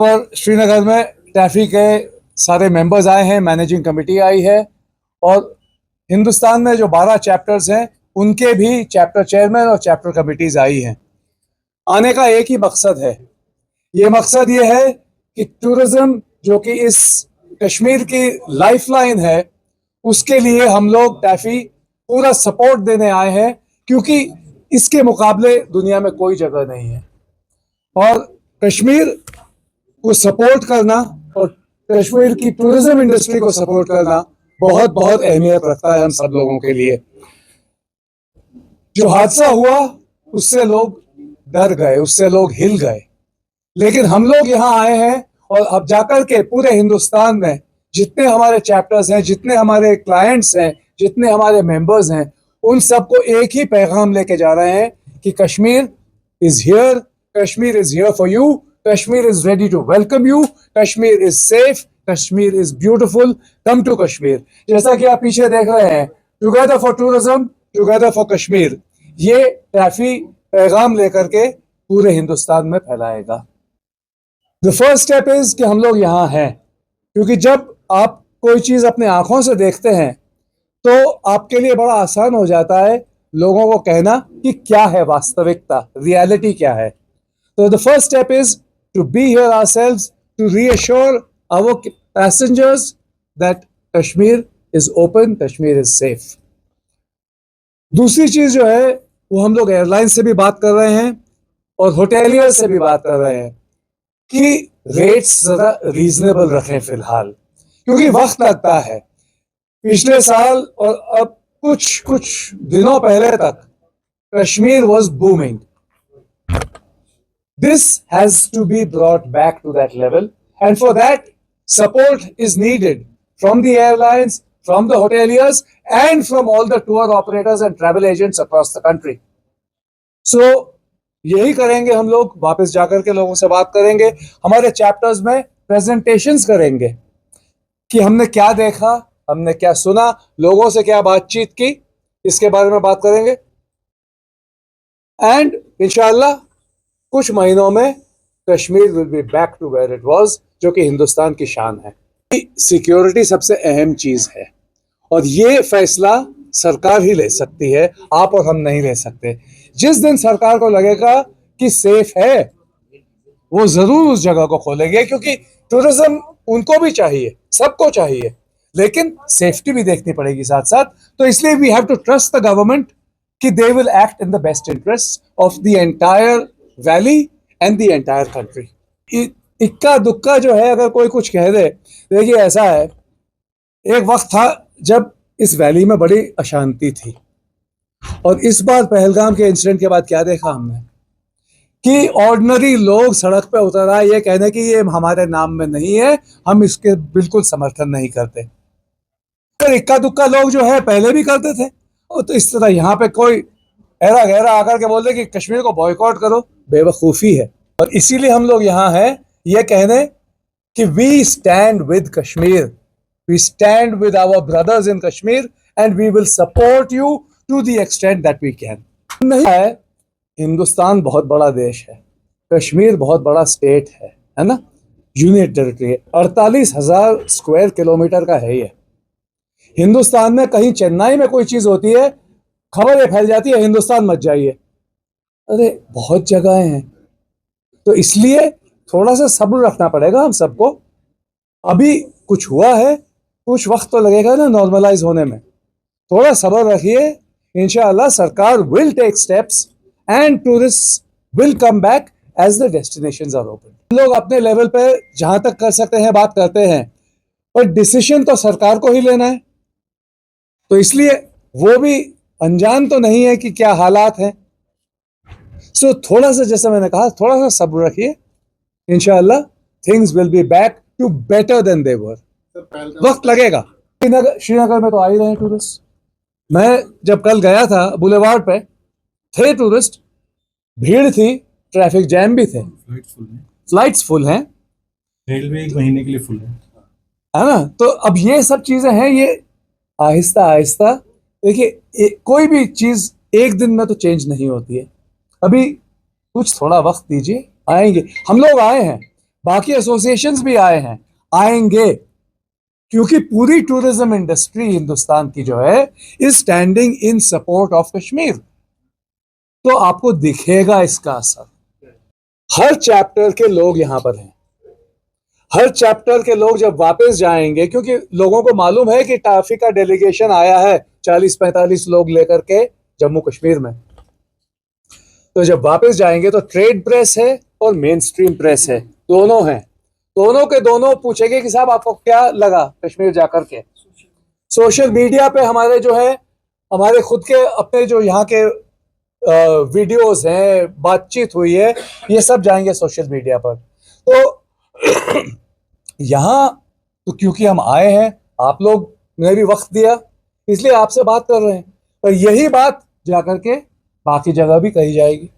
पर श्रीनगर में टैफी के सारे मेंबर्स आए हैं, मैनेजिंग कमेटी आई है और हिंदुस्तान में जो 12 चैप्टर्स हैं उनके भी चैप्टर चेयरमैन और चैप्टर कमिटीज आई हैं। आने का एक ही मकसद है। ये मकसद ये है कि टूरिज्म जो कि इस कश्मीर की लाइफलाइन है उसके लिए हम लोग टैफी पूरा सपोर्ट देने आए हैं, क्योंकि इसके मुकाबले दुनिया में कोई जगह नहीं है। और कश्मीर को सपोर्ट करना और कश्मीर की टूरिज्म इंडस्ट्री को सपोर्ट करना बहुत बहुत अहमियत रखता है हम सब लोगों के लिए। जो हादसा हुआ उससे लोग डर गए, उससे लोग हिल गए, लेकिन हम लोग यहाँ आए हैं और अब जाकर के पूरे हिंदुस्तान में जितने हमारे चैप्टर्स हैं, जितने हमारे क्लाइंट्स हैं, जितने हमारे मेंबर्स हैं, उन सबको एक ही पैगाम लेके जा रहे हैं कि Kashmir is here, Kashmir is here for you, Kashmir is ready to welcome you, Kashmir is safe, Kashmir is beautiful, come to Kashmir. जैसा कि आप पीछे देख रहे हैं, together for tourism, together for Kashmir, ये टैफी पैगाम लेकर के पूरे हिंदुस्तान में फैलाएगा। द फर्स्ट स्टेप इज कि हम लोग यहाँ हैं, क्योंकि जब आप कोई चीज अपने आंखों से देखते हैं तो आपके लिए बड़ा आसान हो जाता है लोगों को कहना कि क्या है वास्तविकता, रियलिटी क्या है। तो the first step is to be here ourselves, to reassure our passengers that Kashmir is open, Kashmir is safe. दूसरी चीज जो है वो हम लोग एयरलाइन से भी बात कर रहे हैं और होटेलियर से भी बात कर रहे हैं कि रेट्स जरा रीजनेबल रखें फिलहाल, क्योंकि वक्त लगता है। पिछले साल और अब कुछ दिनों पहले तक Kashmir was booming. This has to be brought back to that level, and for that support is needed from the airlines, from the hoteliers and from all the tour operators and travel agents across the country. So यही करेंगे हम लोग, वापस जाकर के लोगों से बात करेंगे, हमारे चैप्टर्स में प्रेजेंटेशंस करेंगे कि हमने क्या देखा, हमने क्या सुना, लोगों से क्या बातचीत की, इसके बारे में बात करेंगे। एंड इंशाल्लाह कुछ महीनों में Kashmir will be back to where it was, जो कि हिंदुस्तान की शान है। सिक्योरिटी सबसे अहम चीज है और ये फैसला सरकार ही ले सकती है, आप और हम नहीं ले सकते। जिस दिन सरकार को लगेगा कि सेफ है वो जरूर उस जगह को खोलेंगे, क्योंकि टूरिज्म उनको भी चाहिए, सबको चाहिए, लेकिन सेफ्टी भी देखनी पड़ेगी साथ साथ। तो इसलिए we have to trust the government कि they will act in the best interest of the entire valley and the entire country. इक्का दुक्का जो है अगर कोई कुछ कह दे, देखिए ऐसा है, एक वक्त था जब इस वैली में बड़ी अशांति थी, और इस बार पहलगाम के इंसिडेंट के बाद क्या देखा हमने कि ऑर्डिनरी लोग सड़क पे उतर आए ये कहने कि ये हमारे नाम में नहीं है, हम इसके बिल्कुल समर्थन नहीं करते। पर इक्का दुक्का लोग जो है पहले भी करते थे, और तो इस तरह यहाँ पे कोई ऐरा गहरा आकर के बोल दे कि कश्मीर को बॉयकॉट करो, बेवकूफ़ी है। और इसीलिए हम लोग यहाँ हैं ये कहने कि we stand with Kashmir, we stand with our brothers in Kashmir, and we will support you to the extent that we can. नहीं है, हिंदुस्तान बहुत बड़ा देश है, कश्मीर बहुत बड़ा स्टेट है ना, यूनियन टेरिटरी है, 48,000 स्क्वायर किलोमीटर का है ये। हिंदुस्तान में कहीं चेन्नई में कोई चीज होती है, खबर ये फैल जाती है हिंदुस्तान मच जाइए। अरे बहुत जगहें हैं, तो इसलिए थोड़ा सा सब्र रखना पड़ेगा हम सबको। अभी कुछ हुआ है, कुछ वक्त तो लगेगा ना नॉर्मलाइज होने में, थोड़ा सब्र रखिए। इंशाअल्लाह सरकार will take steps and tourist will come back as the destinations are open. लोग अपने लेवल पे जहां तक कर सकते हैं बात करते हैं, पर डिसीजन तो सरकार को ही लेना है, तो इसलिए वो भी अनजान तो नहीं है कि क्या हालात हैं। सो थोड़ा सा, जैसा मैंने कहा, थोड़ा सा सब्र रखिए, इंशाअल्लाह things will be back to better than they were. वक्त लगेगा। श्रीनगर में तो आ ही रहे हैं टूरिस्ट। मैं जब कल गया था बुलेवार्ड पे थे टूरिस्ट, भीड़ थी, ट्रैफिक जैम भी थे, फ्लाइट्स फुल हैं, रेलवे 1 महीने के लिए फुल है ना। तो अब ये सब चीजें हैं, ये आहिस्ता आहिस्ता, देखिए कोई भी चीज एक दिन में तो चेंज नहीं होती है, अभी कुछ थोड़ा वक्त दीजिए, आएंगे। हम लोग आए हैं, बाकी एसोसिएशंस भी आए हैं, आएंगे, क्योंकि पूरी टूरिज्म इंडस्ट्री हिंदुस्तान की जो है is standing in support of Kashmir. तो आपको दिखेगा इसका असर। हर चैप्टर के लोग यहां पर हैं, हर चैप्टर के लोग जब वापस जाएंगे, क्योंकि लोगों को मालूम है कि टाफी का डेलीगेशन आया है 40-45 लोग लेकर के जम्मू कश्मीर में, तो जब वापस जाएंगे तो ट्रेड प्रेस है और मेन स्ट्रीम प्रेस है, दोनों हैं, दोनों के दोनों पूछेंगे कि साहब आपको क्या लगा कश्मीर जाकर के। सोशल मीडिया पे हमारे जो है, हमारे खुद के अपने जो यहाँ के वीडियोस हैं, बातचीत हुई है, ये सब जाएंगे सोशल मीडिया पर। तो यहाँ तो क्योंकि हम आए हैं, आप लोग ने भी वक्त दिया, इसलिए आपसे बात कर रहे हैं, और यही बात जाकर के बाकी जगह भी कही जाएगी।